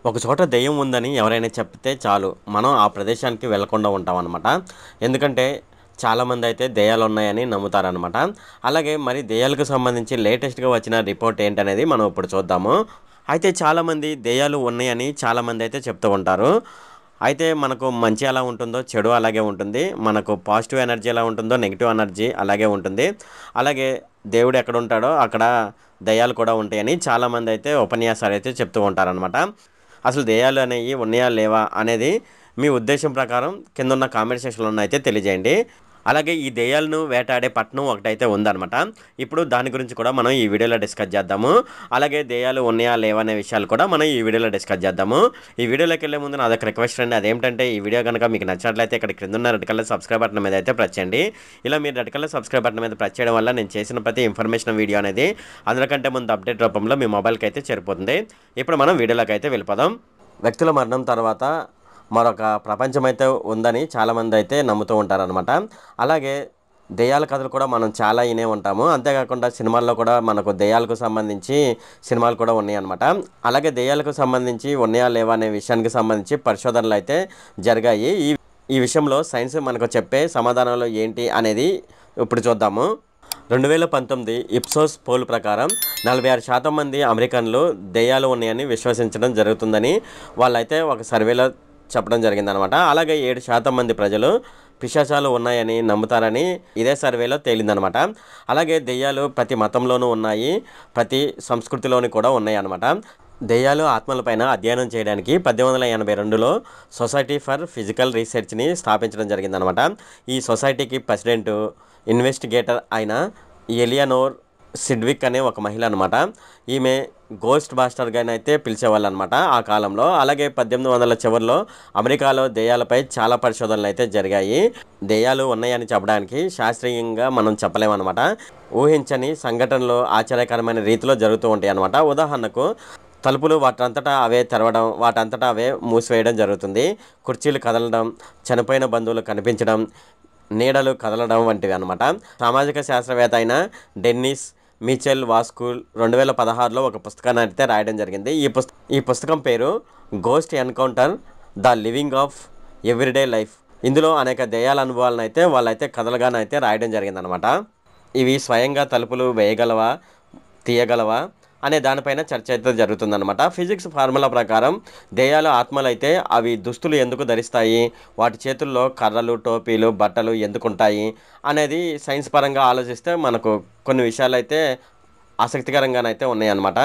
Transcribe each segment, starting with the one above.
ఒక చోట దెయ్యం ఉందని ఎవరైనా చెప్తే చాలు మనం ఆ ప్రదేశానికి వెళ్ళకుండా ఉంటామన్నమాట. ఎందుకంటే చాలామంది అయితే దెయ్యాలు ఉన్నాయని నమ్ముతారనమాట. అలాగే మరి దెయ్యాలకు సంబంధించి లేటెస్ట్‌గా వచ్చిన రిపోర్ట్ ఏంటనేది మనం ఇప్పుడు చూద్దాము. అయితే చాలామంది దెయ్యాలు ఉన్నాయని చాలామంది అయితే చెప్తూ ఉంటారు. అయితే మనకు మంచి ఎలా ఉంటుందో చెడు అలాగే ఉంటుంది. మనకు పాజిటివ్ ఎనర్జీ ఎలా ఉంటుందో నెగెటివ్ ఎనర్జీ అలాగే ఉంటుంది. అలాగే దేవుడు ఎక్కడుంటాడో అక్కడ దెయ్యాలు కూడా ఉంటాయని చాలామంది అయితే ఉపన్యాసాలు అయితే చెప్తూ ఉంటారనమాట. అసలు దెయ్యాలు అనేవి ఉన్నాయా లేవా అనేది మీ ఉద్దేశం ప్రకారం కిందున్న కామెంట్ సెక్షన్లో అయితే తెలియజేయండి. అలాగే ఈ దెయ్యాలను వేటాడే పట్టణం ఒకటైతే ఉందన్నమాట. ఇప్పుడు దాని గురించి కూడా మనం ఈ వీడియోలో డిస్కస్ చేద్దాము. అలాగే దెయ్యాలు ఉన్నాయా లేవా అనే విషయాలు కూడా మనం ఈ వీడియోలో డిస్కస్ చేద్దాము. ఈ వీడియోలోకి వెళ్ళే ముందు నాదొక రిక్వెస్ట్ అండి. అదేంటంటే ఈ వీడియో కనుక మీకు నచ్చినట్లయితే ఇక్కడ క్రింద ఉన్న రెడ్ కలర్ సబ్స్క్రైబ్ బటన్ మీద అయితే ప్రెస్ చేయండి. ఇలా మీరు రెడ్ కలర్ సబ్స్క్రైబ్ బటన్ మీద ప్రెస్ చేయడం వల్ల నేను చేసిన ప్రతి ఇన్ఫర్మేషన్ వీడియో అనేది అందరికంటే ముందు అప్డేట్ రూపంలో మీ మొబైల్కి అయితే చేరిపోతుంది. ఇప్పుడు మనం వీడియోలోకి అయితే వెళ్ళిపోదాం. వ్యక్తుల మరణం తర్వాత మరొక ప్రపంచం అయితే ఉందని చాలామంది అయితే నమ్ముతూ ఉంటారనమాట. అలాగే దెయ్యాల కథలు కూడా మనం చాలా వినే ఉంటాము. అంతేకాకుండా సినిమాల్లో కూడా మనకు దెయ్యాలకు సంబంధించి సినిమాలు కూడా ఉన్నాయన్నమాట. అలాగే దెయ్యాలకు సంబంధించి ఉన్నాయా లేవా అనే విషయానికి సంబంధించి పరిశోధనలు అయితే జరిగాయి. ఈ విషయంలో సైన్స్ మనకు చెప్పే సమాధానాలు ఏంటి అనేది ఇప్పుడు చూద్దాము. 2019 ఇప్సోస్ పోల్ ప్రకారం 46% మంది అమెరికన్లు దెయ్యాలు ఉన్నాయని విశ్వసించడం జరుగుతుందని వాళ్ళైతే ఒక సర్వేలో చెప్పడం జరిగిందనమాట. అలాగే 7% మంది ప్రజలు పిశాచాలు ఉన్నాయని నమ్ముతారని ఇదే సర్వేలో తేలిందనమాట. అలాగే దెయ్యాలు ప్రతి మతంలోనూ ఉన్నాయి, ప్రతి సంస్కృతిలోని కూడా ఉన్నాయి అనమాట. దెయ్యాలు ఆత్మలపైన అధ్యయనం చేయడానికి 1882లో సొసైటీ ఫర్ ఫిజికల్ రీసెర్చ్ని స్థాపించడం జరిగిందనమాట. ఈ సొసైటీకి ప్రెసిడెంట్ ఇన్వెస్టిగేటర్ అయిన ఎలియనోర్ సిడ్విక్ అనే ఒక మహిళ అనమాట. ఈమె గోస్ట్ బాస్టర్గా అయితే పిలిచేవాళ్ళు అనమాట ఆ కాలంలో. అలాగే 1800 చివరిలో అమెరికాలో దెయ్యాలపై చాలా పరిశోధనలు అయితే జరిగాయి. దెయ్యాలు ఉన్నాయని చెప్పడానికి శాస్త్రీయంగా మనం చెప్పలేమన్నమాట. ఊహించని సంఘటనలు ఆశ్చర్యకరమైన రీతిలో జరుగుతూ ఉంటాయి అన్నమాట. ఉదాహరణకు తలుపులు వాటంతటా అవే తెరవడం, వాటంతటా అవే మూసివేయడం జరుగుతుంది. కుర్చీలు కదలడం, చనిపోయిన బంధువులు కనిపించడం, నీడలు కదలడం వంటివి అనమాట. సామాజిక శాస్త్రవేత్త అయిన డెన్నిస్ మిచెల్ వాస్కూల్ 2016లో ఒక పుస్తకాన్ని అయితే రాయడం జరిగింది. ఈ పుస్తకం పేరు ghost encounter the living of everyday life. ఇందులో అనేక దెయ్యాల అనుభవాలను అయితే వాళ్ళైతే కథలుగానైతే రాయడం జరిగిందనమాట. ఇవి స్వయంగా తలుపులు వేయగలవా, తీయగలవా అనే దానిపైన చర్చ అయితే జరుగుతుందన్నమాట. ఫిజిక్స్ ఫార్ములా ప్రకారం దెయ్యాల ఆత్మలు అయితే అవి దుస్తులు ఎందుకు ధరిస్తాయి, వాటి చేతుల్లో కర్రలు, టోపీలు, బట్టలు ఎందుకు ఉంటాయి అనేది సైన్స్ పరంగా ఆలోచిస్తే మనకు కొన్ని విషయాలు అయితే ఆసక్తికరంగానైతే ఉన్నాయన్నమాట.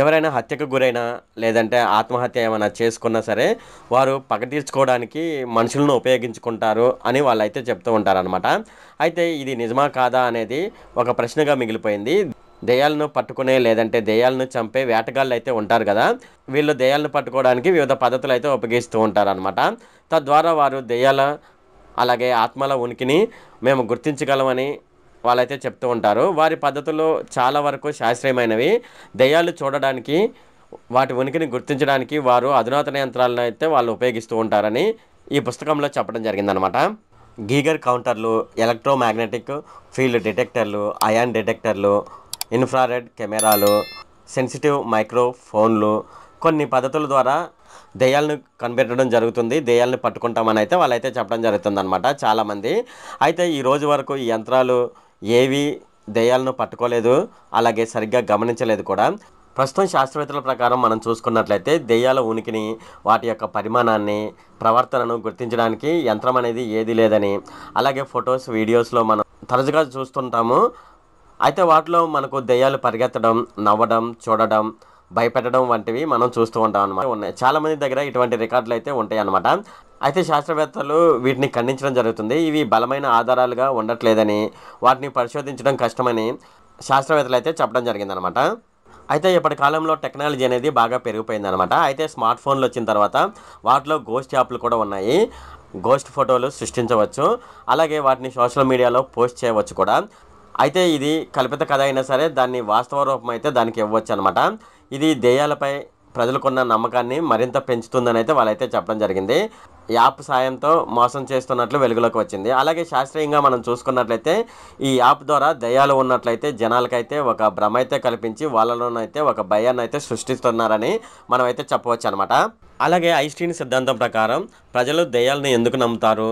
ఎవరైనా హత్యకు గురైనా లేదంటే ఆత్మహత్య ఏమైనా చేసుకున్నా సరే వారు పగ తీర్చుకోవడానికి మనుషులను ఉపయోగించుకుంటారు అని వాళ్ళైతే చెప్తూ ఉంటారనమాట. అయితే ఇది నిజమా కాదా అనేది ఒక ప్రశ్నగా మిగిలిపోయింది. దెయ్యాలను పట్టుకునే లేదంటే దెయ్యాలను చంపే వేటగాళ్ళు అయితే ఉంటారు కదా, వీళ్ళు దెయ్యాలను పట్టుకోవడానికి వివిధ పద్ధతులు అయితే ఉపయోగిస్తూ ఉంటారనమాట. తద్వారా వారు దెయ్యాల అలాగే ఆత్మల ఉనికిని మేము గుర్తించగలమని వాళ్ళైతే చెప్తూ ఉంటారు. వారి పద్ధతులు చాలా వరకు శాస్త్రీయమైనవి. దెయ్యాలు చూడడానికి, వాటి ఉనికిని గుర్తించడానికి వారు అధునాతన యంత్రాలను అయితే వాళ్ళు ఉపయోగిస్తూ ఉంటారని ఈ పుస్తకంలో చెప్పడం జరిగిందనమాట. గీగర్ కౌంటర్లు, ఎలక్ట్రోమాగ్నెటిక్ ఫీల్డ్ డిటెక్టర్లు, అయాన్ డిటెక్టర్లు, ఇన్ఫ్రారెడ్ కెమెరాలు, సెన్సిటివ్ మైక్రోఫోన్లు కొన్ని పద్ధతుల ద్వారా దెయ్యాలను కనిపెట్టడం జరుగుతుంది. దెయ్యాలను పట్టుకుంటామని అయితే వాళ్ళైతే చెప్పడం జరుగుతుంది అనమాట చాలామంది. అయితే ఈ రోజు వరకు ఈ యంత్రాలు ఏవి దెయ్యాలను పట్టుకోలేదు, అలాగే సరిగ్గా గమనించలేదు కూడా. ప్రస్తుతం శాస్త్రవేత్తల ప్రకారం మనం చూసుకున్నట్లయితే దెయ్యాల ఉనికిని, వాటి యొక్క పరిమాణాన్ని, ప్రవర్తనను గుర్తించడానికి యంత్రం అనేది ఏది లేదని, అలాగే ఫొటోస్, వీడియోస్లో మనం తరచుగా చూస్తుంటాము. అయితే వాటిలో మనకు దెయ్యాలు పరిగెత్తడం, నవ్వడం, చూడడం, భయపెట్టడం వంటివి మనం చూస్తూ ఉంటాం అన్నమాట. ఉన్నాయి చాలామంది దగ్గర ఇటువంటి రికార్డులు అయితే ఉంటాయి అన్నమాట. అయితే శాస్త్రవేత్తలు వీటిని ఖండించడం జరుగుతుంది. ఇవి బలమైన ఆధారాలుగా ఉండట్లేదని, వాటిని పరిశోధించడం కష్టమని శాస్త్రవేత్తలు అయితే చెప్పడం జరిగిందనమాట. అయితే ఇప్పటి కాలంలో టెక్నాలజీ అనేది బాగా పెరిగిపోయిందనమాట. అయితే స్మార్ట్ ఫోన్లు వచ్చిన తర్వాత వాటిలో గోస్ట్ యాప్లు కూడా ఉన్నాయి. గోస్ట్ ఫోటోలు సృష్టించవచ్చు, అలాగే వాటిని సోషల్ మీడియాలో పోస్ట్ చేయవచ్చు కూడా. అయితే ఇది కల్పిత కథ అయినా సరే దాన్ని వాస్తవ రూపం అయితే దానికి ఇవ్వచ్చు అనమాట. ఇది దెయ్యాలపై ప్రజలకున్న నమ్మకాన్ని మరింత పెంచుతుందని అయితే వాళ్ళైతే చెప్పడం జరిగింది. యాప్ సాయంతో మోసం చేస్తున్నట్లు వెలుగులోకి వచ్చింది. అలాగే శాస్త్రీయంగా మనం చూసుకున్నట్లయితే ఈ యాప్ ద్వారా దయ్యాలు ఉన్నట్లయితే జనాలకైతే ఒక భ్రమ అయితే కల్పించి వాళ్ళలోనైతే ఒక భయాన్ని అయితే సృష్టిస్తున్నారని మనం అయితే చెప్పవచ్చు అనమాట. అలాగే ఐన్స్టీన్ సిద్ధాంతం ప్రకారం ప్రజలు దయ్యాలను ఎందుకు నమ్ముతారు,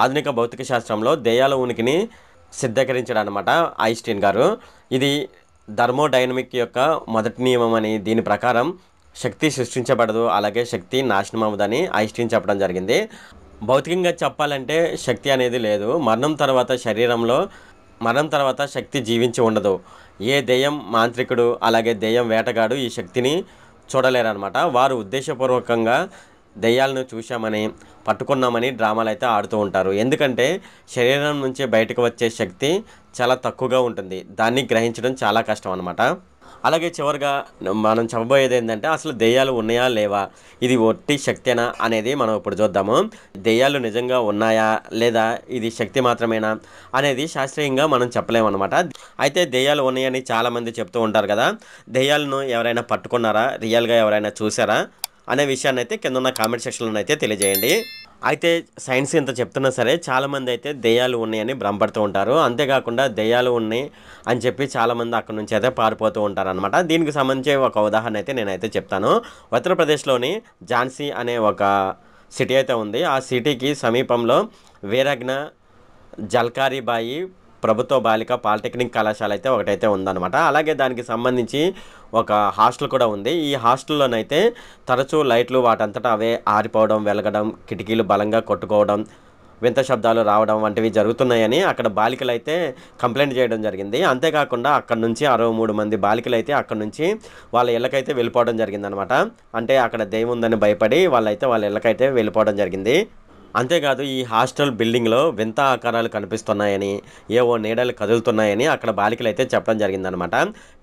ఆధునిక భౌతిక శాస్త్రంలో దయ్యాల ఉనికిని సిద్ధీకరించాడు అనమాట ఐన్స్టీన్ గారు. ఇది థర్మోడైనమిక్ యొక్క మొదటి నియమం అని, దీని ప్రకారం శక్తి సృష్టించబడదు, అలాగే శక్తి నాశనం అవ్వదని ఐన్స్టీన్ చెప్పడం జరిగింది. భౌతికంగా చెప్పాలంటే శక్తి అనేది లేదు. మరణం తర్వాత శక్తి జీవించి ఉండదు. ఏ దెయ్యం మాంత్రికుడు అలాగే దెయ్యం వేటగాడు ఈ శక్తిని చూడలేరనమాట. వారు ఉద్దేశపూర్వకంగా దెయ్యాలను చూశామని పట్టుకున్నామని డ్రామాలు అయితే ఆడుతూ ఉంటారు. ఎందుకంటే శరీరం నుంచి బయటకు వచ్చే శక్తి చాలా తక్కువగా ఉంటుంది, దాన్ని గ్రహించడం చాలా కష్టం అనమాట. అలాగే చివరిగా మనం చెప్పబోయేది ఏంటంటే అసలు దెయ్యాలు ఉన్నాయా లేవా, ఇది ఒట్టి శక్తేనా అనేది మనం ఇప్పుడు చూద్దాము. దెయ్యాలు నిజంగా ఉన్నాయా లేదా ఇది శక్తి మాత్రమేనా అనేది శాస్త్రీయంగా మనం చెప్పలేమన్నమాట. అయితే దెయ్యాలు ఉన్నాయని చాలామంది చెప్తూ ఉంటారు కదా, దెయ్యాలను ఎవరైనా పట్టుకున్నారా, రియల్గా ఎవరైనా చూసారా అనే విషయాన్ని అయితే కింద ఉన్న కామెంట్ సెక్షన్లో అయితే తెలియజేయండి. అయితే సైన్స్ ఇంత చెప్తున్నా సరే చాలామంది అయితే దెయ్యాలు ఉన్నాయని భ్రమపడుతూ ఉంటారు. అంతేకాకుండా దెయ్యాలు ఉన్నాయి అని చెప్పి చాలామంది అక్కడ నుంచి అయితే పారిపోతూ ఉంటారనమాట. దీనికి సంబంధించి ఒక ఉదాహరణ అయితే నేనైతే చెప్తాను. ఉత్తరప్రదేశ్లోని ఝాన్సీ అనే ఒక సిటీ అయితే ఉంది. ఆ సిటీకి సమీపంలో వీరజ్ఞ జల్కారీబాయి ప్రభుత్వ బాలిక పాలిటెక్నిక్ కళాశాల అయితే ఒకటైతే ఉందన్నమాట. అలాగే దానికి సంబంధించి ఒక హాస్టల్ కూడా ఉంది. ఈ హాస్టల్లోనైతే తరచూ లైట్లు వాటంతటా అవే ఆరిపోవడం, వెలగడం, కిటికీలు బలంగా కొట్టుకోవడం, వింత శబ్దాలు రావడం వంటివి జరుగుతున్నాయని అక్కడ బాలికలు అయితే కంప్లైంట్ చేయడం జరిగింది. అంతేకాకుండా అక్కడ నుంచి 63 మంది బాలికలు అయితే అక్కడ నుంచి వాళ్ళ ఇళ్ళకైతే వెళ్ళిపోవడం జరిగిందనమాట. అంటే అక్కడ దెయ్యం ఉందని భయపడి వాళ్ళైతే వాళ్ళ ఇళ్ళకైతే వెళ్ళిపోవడం జరిగింది. అంతేకాదు ఈ హాస్టల్ బిల్డింగ్లో వింత ఆకారాలు కనిపిస్తున్నాయని, ఏవో నీడలు కదులుతున్నాయని అక్కడ బాలికలు అయితే చెప్పడం జరిగిందనమాట.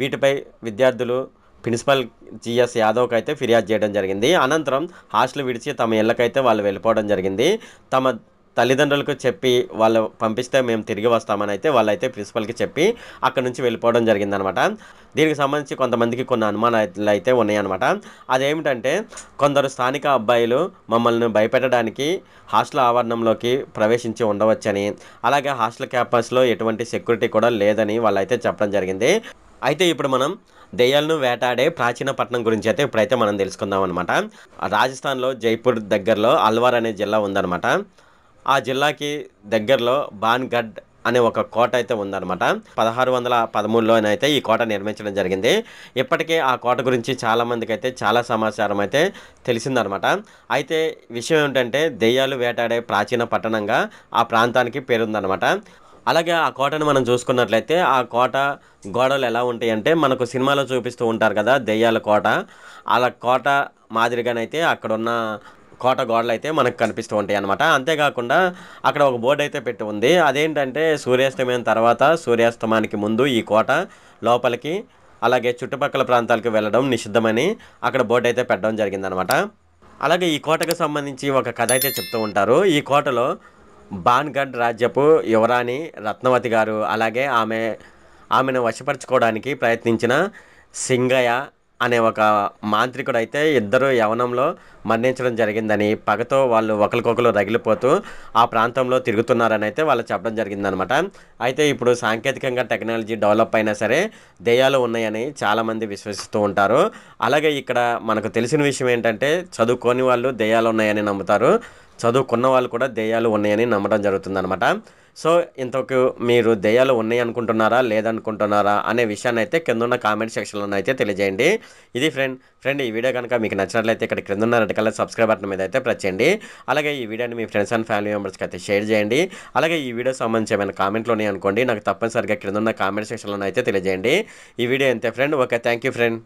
వీటిపై విద్యార్థులు ప్రిన్సిపల్ జిఎస్ యాదవ్కి అయితే ఫిర్యాదు చేయడం జరిగింది. అనంతరం హాస్టల్ విడిచి తమ ఇళ్ళకైతే వాళ్ళు వెళ్ళిపోవడం జరిగింది. తమ తల్లిదండ్రులకు చెప్పి వాళ్ళు పంపిస్తే మేము తిరిగి వస్తామని అయితే వాళ్ళైతే ప్రిన్సిపల్కి చెప్పి అక్కడ నుంచి వెళ్ళిపోవడం జరిగిందనమాట. దీనికి సంబంధించి కొంతమందికి కొన్ని అనుమానాలు అయితే ఉన్నాయన్నమాట. అదేమిటంటే కొందరు స్థానిక అబ్బాయిలు మమ్మల్ని భయపెట్టడానికి హాస్టల్ ఆవరణంలోకి ప్రవేశించి ఉండవచ్చని, అలాగే హాస్టల్ క్యాంపస్లో ఎటువంటి సెక్యూరిటీ కూడా లేదని వాళ్ళైతే చెప్పడం జరిగింది. అయితే ఇప్పుడు మనం దెయ్యాలను వేటాడే ప్రాచీన పట్టణం గురించి అయితే ఇప్పుడైతే మనం తెలుసుకుందాం అనమాట. రాజస్థాన్లో జైపూర్ దగ్గరలో అల్వార్ అనే జిల్లా ఉందన్నమాట. ఆ జిల్లాకి దగ్గరలో బాన్గఢ్ అనే ఒక కోట అయితే ఉందన్నమాట. 1613లోనైతే ఈ కోట నిర్మించడం జరిగింది. ఇప్పటికే ఆ కోట గురించి చాలామందికి అయితే చాలా సమాచారం అయితే తెలిసిందనమాట. అయితే విషయం ఏంటంటే దెయ్యాలు వేటాడే ప్రాచీన పట్టణంగా ఆ ప్రాంతానికి పేరుందనమాట. అలాగే ఆ కోటను మనం చూసుకున్నట్లయితే ఆ కోట గోడలు ఎలా ఉంటాయి అంటే మనకు సినిమాలో చూపిస్తూ ఉంటారు కదా దెయ్యాల కోట, అలా కోట మాదిరిగానైతే అక్కడున్న కోట గోడలు అయితే మనకు కనిపిస్తూ ఉంటాయి అన్నమాట. అంతేకాకుండా అక్కడ ఒక బోర్డు అయితే పెట్టి ఉంది. అదేంటంటే సూర్యాస్తమయం తర్వాత సూర్యాస్తమానికి ముందు ఈ కోట లోపలికి అలాగే చుట్టుపక్కల ప్రాంతాలకు వెళ్ళడం నిషిద్ధమని అక్కడ బోర్డు అయితే పెట్టడం జరిగిందనమాట. అలాగే ఈ కోటకు సంబంధించి ఒక కథ అయితే చెప్తూ ఉంటారు. ఈ కోటలో బాన్గఢ్ రాజ్యపు యువరాణి రత్నవతి గారు అలాగే ఆమెను వశపరచుకోవడానికి ప్రయత్నించిన సింగయ్య అనే ఒక మాంత్రికుడు అయితే ఇద్దరు యవనంలో మరణించడం జరిగిందని, పగతో వాళ్ళు ఒకరికొకరు రగిలిపోతూ ఆ ప్రాంతంలో తిరుగుతున్నారని అయితే వాళ్ళు చెప్పడం జరిగిందనమాట. అయితే ఇప్పుడు సాంకేతికంగా టెక్నాలజీ డెవలప్ అయినా సరే దెయ్యాలు ఉన్నాయని చాలామంది విశ్వసిస్తూ ఉంటారు. అలాగే ఇక్కడ మనకు తెలిసిన విషయం ఏంటంటే చదువుకోని వాళ్ళు దెయ్యాలు ఉన్నాయని నమ్ముతారు, చదువుకున్న వాళ్ళు కూడా దెయ్యాలు ఉన్నాయని నమ్మడం జరుగుతుందనమాట. సో ఇంతకు మీరు దెయ్యాలు ఉన్నాయి అనుకుంటున్నారా లేదనుకుంటున్నారా అనే విషయాన్ని అయితే కింద ఉన్న కామెంట్ సెక్షన్లో అయితే తెలియజేయండి. ఇది ఫ్రెండ్ ఈ వీడియో కనుక మీకు నచ్చినట్లయితే ఇక్కడ క్రింద ఉన్న రెడ్ కలర్ సబ్స్క్రైబ్ బటన్ మీద అయితే ప్రెస్ చేయండి. అలాగే ఈ వీడియోని మీ ఫ్రెండ్స్ అండ్ ఫ్యామిలీ మెంబర్స్కి అయితే షేర్ చేయండి. అలాగే ఈ వీడియో సంబంధించి ఏమైనా కామెంట్లు ఉన్నాయి అనుకోండి, నాకు తప్పనిసరిగా క్రింద ఉన్న కామెంట్ సెక్షన్లో అయితే తెలియజేయండి. ఈ వీడియో అంతే friend. Okay, thank you friend.